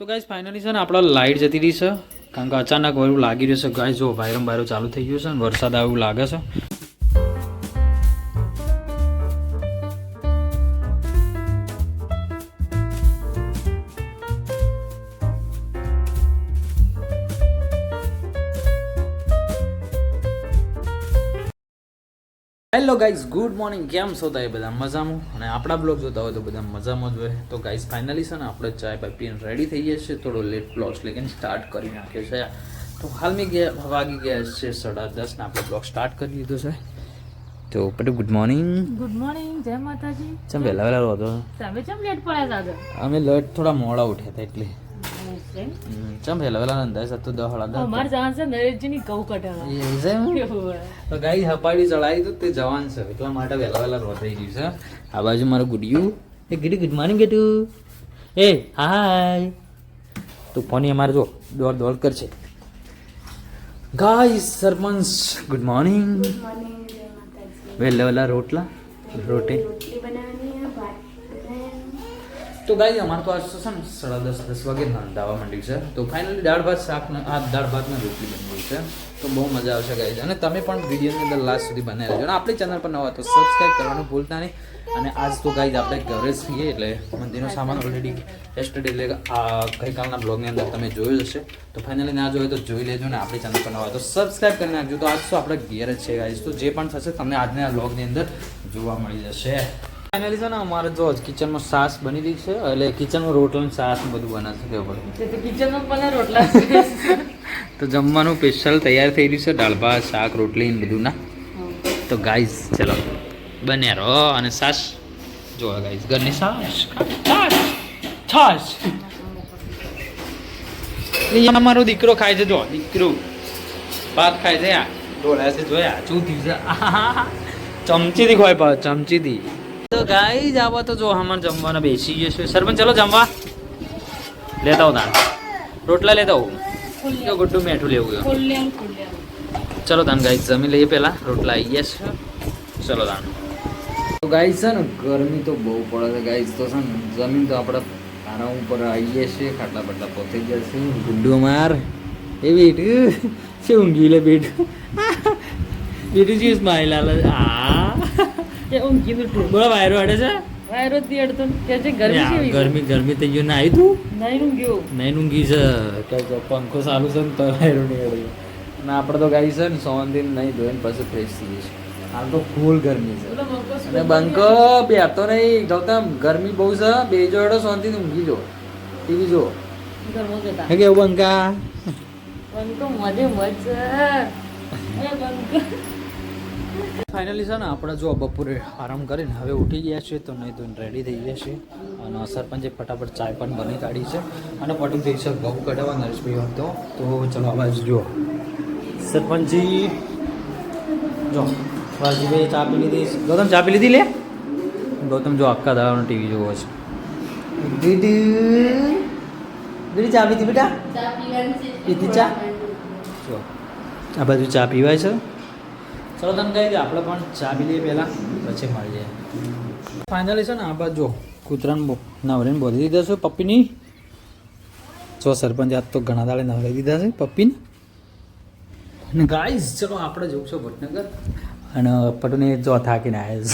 તો guys finally છે ને આપણા લાઇટ જતી રહી છે કારણ કે અચાનક એવું લાગી રહ્યું છે ગાઈસ જો વાયરો ચાલુ થઈ ગયો છે ને વરસાદ આવે એવું લાગે છે. હેલો ગાઈઝ ગુડ મોર્નિંગ કેમ છો તમે બધા મજામાં અને આપણા બ્લોગ જોતા હોય તો બધા મજામાં જ હોય. તો ગાઈઝ ફાઇનલી છે ને આપણે ચાય બાય પીને રેડી થઈ ગયા છે. થોડો લેટ બ્લોગ લેકિન સ્ટાર્ટ કરી નાખ્યો છે. તો હાલ મેં વાગી ગયા છે 10:30 ને આપણે બ્લોગ સ્ટાર્ટ કરી દીધો છે. તો પટુ ગુડ મોર્નિંગ જય માતાજી. ચમ વહેલા હતો તમે ચમ લેટ પડ્યા હતા? અમે લેટ થોડા મોડા ઉઠ્યા હતા એટલે ચમ વહેલા અંદાજ હતો 10:30 અમાર જવાન છે નરેશજીની ઘઉં કટાવા. તો ગાઈ હપાડી ચડાવી તો તે જવાન છે એટલા માટે વહેલા રોતાઈ ગયું છે. આ બાજુ મારું ગુડિયું એ ગુડ મોર્નિંગ ગેટું એ હાય તું ફોન અમારે જો દોડ કરશે. ગાઈસ સરપંચ ગુડ મોર્નિંગ. વહેલા રોટી તો ગાઈ અમારે તો આજ તો છે ને 10:30 વાગે નંદાવા માંડ્યું છે. તો ફાઇનલી દાળ ભાતના રોટલી બની છે. તો બહુ મજા આવશે ગાઈ અને તમે પણ વિડીયોની અંદર લાસ્ટ સુધી બનાવી લેજો અને આપણી ચેનલ પર નવા તો સબસ્ક્રાઈબ કરવાનું ભૂલતા નહીં. અને આજ તો ગાઈ આપણે ઘરે છીએ એટલે મંદિરનો સામાન ઓલરેડી યસ્ટરડે એટલે ગઈકાલના બ્લોગની અંદર તમે જોયું હશે. તો ફાઇનલી ના જોયું તો જોઈ લેજો ને આપણી ચેનલ પર નવા તો સબસ્ક્રાઈબ કરી નાખજો. તો આજ તો આપણે ઘેર જ છે ગાઈસ. તો જે પણ થશે તમને આજના બ્લોગની અંદર જોવા મળી જશે. ફાઇનલી છે ને અમારે જો કિચનમાં સાસ બની રહી છે એટલે કિચનમાં રોટલા સાસ બધું બનાવશે કેવું પડે કિચનમાં પણ રોટલા તો જમવાનું સ્પેશિયલ તૈયાર થઈ રહ્યું છે દાળ ભાત શાક રોટલી બધું ના. તો ગાઈઝ ચલો બન્યા રહો અને સાસ જો ગાઈઝ ઘરની છાશ અમારો દીકરો ખાય છે જો દીકરો ભાત ખાય છે યાર ડોળ્યા છે જોયા શું થયું છે ચમચીથી ખવાય ભાત ચમચીથી. તો ગાઈઝ આવા તો જો અમારે જમવાના બેસી ગયો છે. સરપંચ ચલો જમવા લેતા હો તાન રોટલા લેતા હો તો ગુડ્ડું મેઠું લેવું ચલો તાન ગાઈઝ જમી લઈએ પહેલાં રોટલા આવી ગયા છે. ચલો તાન તો ગાઈઝ છે ને ગરમી તો બહુ પડે છે ગાઈઝ. તો છે ને જમીન તો આપણે આરામ ઉપર આવીએ છીએ ખાટલા બાટલા પહોંચી ગયા છે. ગુડ્ડું માર એ બેઠું છે ઊંઘી લે બેઠું છે સ્માઈલ આલે આ ઊંઘી બેઠું બોલો વાયરો અડે છે વાયરો થી અડતો કે છે ગરમી ગરમી થઈ ગયું ના આવી તું નહીં ઊંઘ્યો નહીં ઊંઘી છે કે પંખો ચાલુ છે ને તો વાયરો નહીં અડ્યો અને આપણે તો ગાઈ છે ને સોનથી નહીં ધોઈને પછી ફ્રેશ થઈ જઈશું. હાલ તો ફૂલ ગરમી છે અને બંકો બેઠતો નહીં ગૌતમ ગરમી બહુ છે બે જોડો સોનથી ઊંઘી જો ટીવી જો કેવું બંકા બંકો મજે મજ ફાઇનલી છે ને આપણે જો બપોરે આરામ કરીને હવે ઉઠી ગયા છીએ તો નહીં તો રેડી થઈ ગયા છીએ અને સરપંચે ફટાફટ ચાય પણ બની કાઢી છે અને પટી થઈ છે ઘઉં કઢાવવા નરેશભાઈ હતો. તો ચલો આ બાજુ જુઓ સરપંચજી જો વાજીભાઈ ચા પી લીધી. ગૌતમ ચા પી લીધી લે ગૌતમ જો આખા દાડાનો ટીવી જોવો છે. દીદી ચા પીધી બેટા પીધી ચા જો આ બાજુ ચા પીવાય છે. ચલો તને કહી દે આપણે પણ ચા પી લઈએ પહેલાં પછી મળી જાય. ફાઇનલી છે ને આ બાજુ જો કૂતરાને નવરીને બોલી દીધા છે પપ્પીની. જો સરપંચ આજ તો ઘણા દાડે નવરાઈ દીધા છે પપ્પીને. અને ગાઈઝ ચલો આપણે જવું છે વડનગર અને પટુને જો થાકીને આવ્યા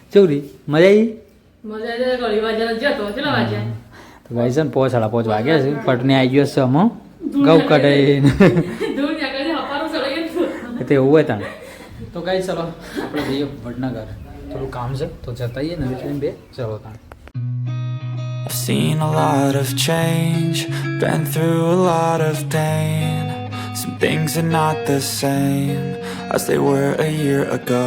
છે ચૌરી મજા આવી તો ગાઈઝ છે ને 5:30 વાગ્યા છે પટને આવી ગયો છે અમો ઘઉં કઢાઈને તો એવું હોય તાને. તો ગાઈઝ ચલો આપણે જઈએ વડનગર થોડું કામ છે તો જતા આવીએ નવી બે ચલો તાને. I've seen a lot of change, been through a lot of pain. Some things are not the same as they were a year ago.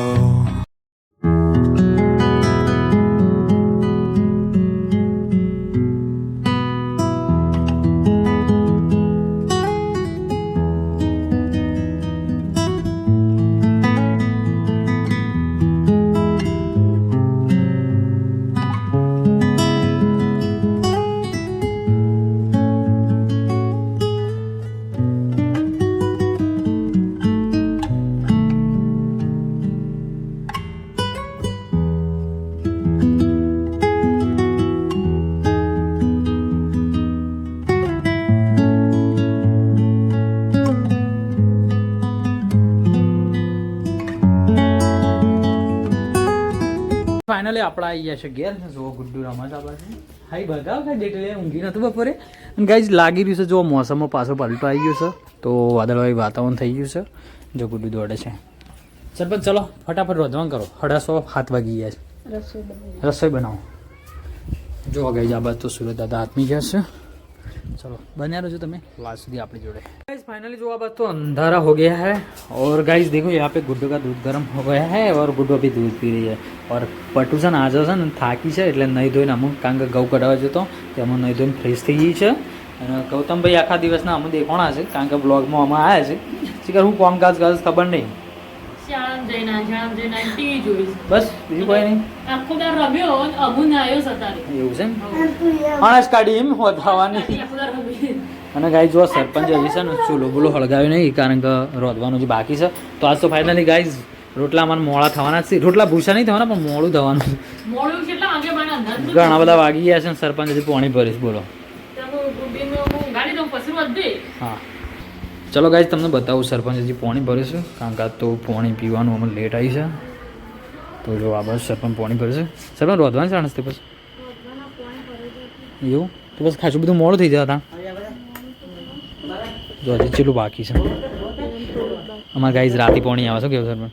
આપણા અહીંયા છે ઘેર જો ગુડ્ડુ રમત આ બાજુ હાઈ ભગાવ કાંઈ ડેટલે ઊંઘી નહોતું બપોરે અને ગાઈઝ લાગી રહ્યું છે જો મોસમમાં પાછો પલટો આવી ગયો છે તો વાદળવાળી વાતાવરણ થઈ ગયું છે જો ગુડ્ડુ દોડે છે સરપંચ ચલો ફટાફટ રોધવાન કરો 7:30 વાગી ગયા છે રસોઈ બનાવો જો ગાઈઝ આ બાજુ તો સુરત દાદા હાથમી ગયા છે चलो बने रहो तुम्हें लास्ट સુધી આપણી જોડે गाइस फाइनली जो अब तो अंधारा हो गया है और गाइस देखो यहाँ पे गुड्डू का दूध गर्म हो गया है और गुड्डू अभी दूध पी रही है और पटू છે ને આજે છે ને થાકી છે એટલે નહીં ધોઈને અમુક કારણ કે ઘઉં કઢાવવા જતો તેમાં નહીં ધોઈને ફ્રેશ થઈ ગઈ છે અને ગૌતમભાઈ આખા દિવસના અમુક દેખાણા છે કારણ કે બ્લોગમાં અમે આવ્યા છે શીખર હું કામકાજ કરે ખબર નહીં શાળામાં જઈને ટીવી જોઈશ બસ બીજું કોઈ નહીં આખો દાર રમ્યો અને અમુન આવ્યો સતારે એવું છે અણસ કાઢી એમ હોવાની આખો દાર રમ્યો અને ગાઈઝ જો સરપંચ હજી છે ને ચૂલો બુલો હળગાવ્યો નહીં કારણ કે રોધવાનું જે બાકી છે તો આજ તો ફાઇનલી ગાઈઝ રોટલા અમારે મોડા થવાના જ છે રોટલા ભૂસા નહીં થવાના પણ મોડું થવાનું છે મોડું કેટલા વાગે બના ઘણા બધા વાગી ગયા છે ને સરપંચ હજી પોણી ભરીશ બોલો ગાડી દઉં પછી વધે હા ચલો ગાઈઝ તમને બતાવું સરપંચ હજી પોણી ભરીશું કારણ કે આજ તો પોણી પીવાનું અમે લેટ આવી છે તો જો આ બસ સરપંચ પોણી ભરશે સરપંચ રોધવાનું છે આણસ પછી એવું તો બસ ખાસું બધું મોડું થઈ જતા જો હજી ચેલું બાકી છે અમારે ગાઈઝ રાતે પોણી આવે છે કેવું સરપંચ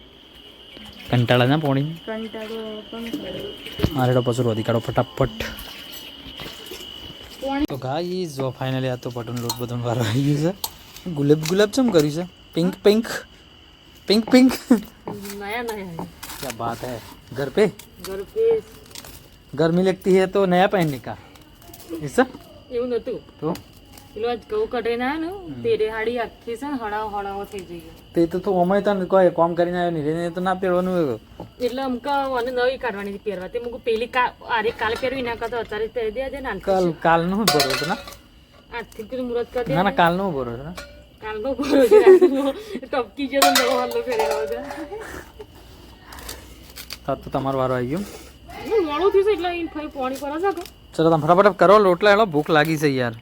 કંટાળા ના પોણી મારે તો પછી રોધી કાઢો ફટાફટ તો ગાઈઝ જો ફાઇનલી આ તો પટન લોટ બધું વાર આવી ગયું છે गुलाब चम करी से पिंक पिंक पिंक पिंक नया नया है क्या बात है घर पे गर्मी लगती है तो नया पहनने का ऐसा એવું નતું તો પેલો આજ ઘઉં કઢાઈને આવ્યો ને તેરે હાડી આખી છે ને હળાવો થઈ જઈ તે તો અમે તને કોઈ કામ કરીને આવ્યો નહીં તો ના પહેરવાનું હોય એટલે અમકા મને નવી કાઢવાની હતી પહેરવા તે મુક પેલી કાલે પહેરવી ના કરતો અત્યારે પહેરી દે ને કાલનો ભરો છે ને આજથી પેલું મુરત કરી દે ના કાલનો ભરો છે ને કાલનો ભરો છે ટપકી ગયો તો નવો હાલો ફેરેલો હતા તો તમારો વારો આવી ગયો મોડું થયું છે એટલે અહીં ફરી પાણી પર શકો ચલો તમે ફટાફટ કરો રોટલા હેલો ભૂખ લાગી છે યાર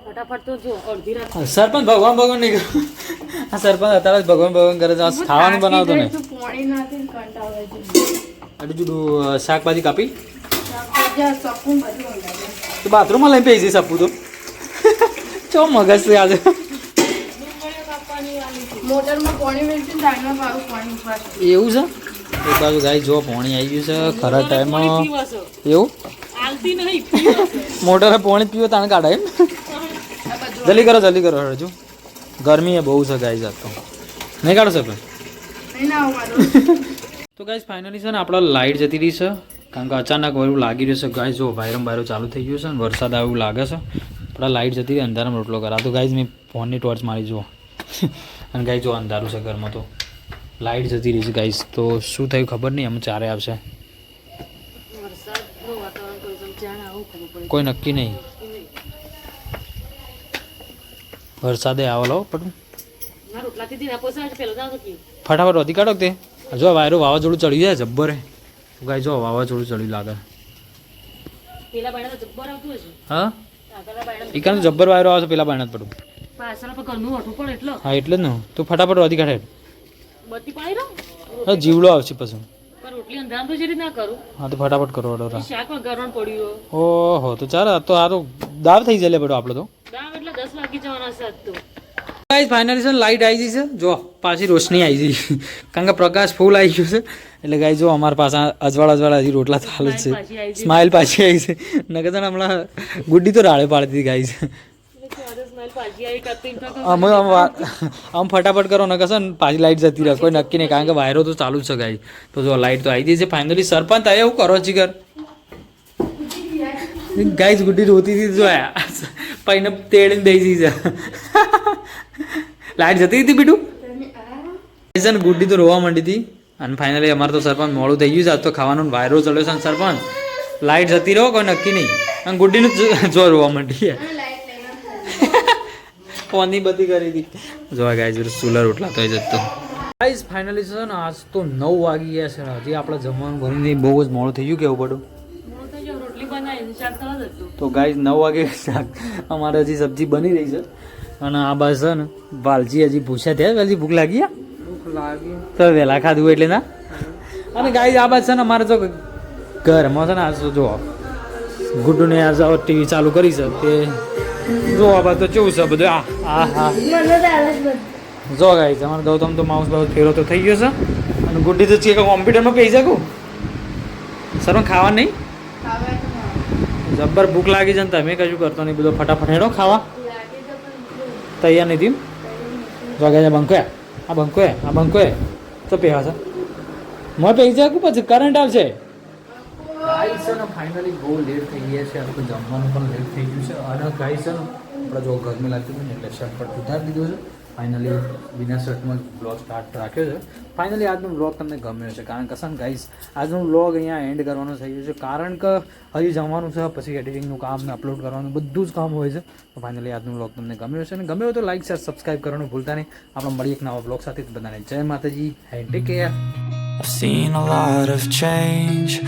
ફટાફટ તો જો અડધી રાત સરપંચ ભગવાન ભગવાન નહીં આ સરપંચ અત્યારે જ ભગવાન ભગવાન કરે છે ખાવાનું બનાવતો ને પાણી નાખી કંટાળે છે એટલે જુદું શાકભાજી કાપી તો બાથરૂમમાં લઈને પી જઈશ આપું તો ચો મગજ છે આજે મોટરમાં પાણી વેચીને ટાઈમમાં પાછું પાણી ઉપાડશે એવું છે એક બાજુ ગાય જો પાણી આવી ગયું છે ખરા ટાઈમમાં એવું આલતી નહીં પીવશે મોટરે પાણી પીવો તાણે કાઢાય એમ જલ્દી કરો હજુ ગરમી એ બહુ છે ગાય જાત તો નહીં કાઢો સર તો ગાઈઝ ફાઇનલી છે ને આપણા લાઇટ જતી રહી છે કારણ કે અચાનક એવું લાગી રહ્યું છે ગાય જો વાયરમ ચાલુ થઈ ગયું છે ને વરસાદ આવે એવું લાગે છે આપણા લાઇટ જતી રહી અંધારામાં રોટલો કરા તો ગાઈઝ મેં ફોનની ટોર્ચ મારી જુઓ અને ગાય જો અંધારું છે ઘરમાં તો લાઇટ જતી રહી છે ગાઈઝ તો શું થયું ખબર નહીં અમે ચારે આવશે કોઈ નક્કી નહીં વરસાદે આવેલો પણ ફટાફટ વધી કાઢો તે જો વાયરો વાવાઝોડું ચડી જાય જબ્બર હે ગાય જો વાવાઝોડું ચડ્યું લાગે હા એ કારણ જબ્બર વાયરો આવે છે પેલા બાયણા જ પડું હા એટલે જ ને તું ફટાફટ વધી કાઢે હા જીવડો આવશે પછી હા તો ફટાફટ કરો ઓર્ડર ઓહો તો ચાલ તો આ તો દાવ થઈ જાય બધો આપણે તો ગાઈસ ફાઇનલી છે લાઇટ આવી ગઈ છે જો પાછી રોશની આવી ગઈ કારણ કે પ્રકાશ ફૂલ આવી ગયો છે એટલે ગાઈ જો અમારા પાસે અજવાળા હજી રોટલા ચાલુ જ છે સ્માઇલ પાછી આવી છે નકર હમણાં ગુડ્ડી તો રાળે પાડતી હતી ગાઈ આમ ફટાફટ કરો નકર છે ને પાછી લાઇટ જતી રહે કોઈ નક્કી નહીં કારણ કે વાયરો તો ચાલુ જ છે ગાઈ તો જો લાઇટ તો આવી ગઈ છે ફાઇનલી સરપંચ આવ્યા એવું કરો જીગર ગાઈસ ગુડ્ડી રોતી હતી જોયા પૈને તેડીને બેસી છે લાઈટ જતી હતી બીટું ગુડ્ડી તો રોવા માંડી હતી અને ફાઇનલી અમારે તો સરપંચ મોડું થઈ ગયું છે આજ તો ખાવાનું વાયરો ચડ્યો છે સરપંચ લાઈટ જતી રહો કોઈ નક્કી નહીં અને ગુડ્ડીનું જો રોવા માંડી ફોનની બધી કરી હતી જોવા ગાઈસ સુલર ઉઠલા તો જતો ગાઈસ ફાઇનલી છે ને આજ તો 9 વાગી ગયા છે હજી આપણે જમવાનું બની બહુ જ મોડું થઈ ગયું કેવું પડું તો ગાઈસ 9 વાગે શાક અમારે હજી સબ્જી બની રહી છે અને આ બસ છે ને વાલજી હજી પૂછ્યા થયા વાલજી ભૂખ લાગી તો વહેલા ખાધું એટલે ના અને ગાઈસ આ બસ છે ને અમારે તો ઘરમાં છે ને આજ તો જો ગુડ્ડુને આજ ટીવી ચાલુ કરી છે તે જોવા બાદ તો કેવું છે બધું આ હા જો ગાઈ છે અમારે ગૌતમ તો માઉસ બાઉસ ફેરો તો થઈ ગયો છે અને ગુડ્ડી તો છે કે કોમ્પ્યુટરમાં પૈસા શકું સર ખાવા નહીં જબ્બર ભૂખ લાગી છે ને તમે કશું કરતો નહીં બધો ફટાફટ હેડો ખાવા તૈયાર નહીં થયું જો ગાઈ બંકો આ બંકો તો પહેવા છે મેં પૈસા આપું પછી કરંટ આવશે ગાઈસ છે ને ફાઇનલી બહુ લેટ થઈ ગયા છે આપણે જમવાનું પણ લેટ થઈ ગયું છે અને ગાઈસ છે ને આપણે જો ગરમી લાગતી હોય ને એટલે શર્ટ પર ઉતારી દીધો છે ફાઇનલી બિના શર્ટમાં બ્લોગ સ્ટાર્ટ રાખ્યો છે ફાઇનલી આજનો બ્લોગ તમને ગમ્યો છે કારણ કે સન ગાઈસ આજનો બ્લોગ અહીંયા એન્ડ કરવાનો થઈ ગયો છે કારણ કે હજી જમવાનું છે પછી એડિટિંગનું કામ ને અપલોડ કરવાનું બધું જ કામ હોય છે તો ફાઇનલી આજનો બ્લોગ તમને ગમ્યો છે અને ગમ્યો હોય તો લાઈક શેર સબસ્ક્રાઈબ કરવાનું ભૂલતા નહીં આપણે મળીએ એક નવા બ્લોગ સાથે બધાને જય માતાજી and take care I've seen a lot of change.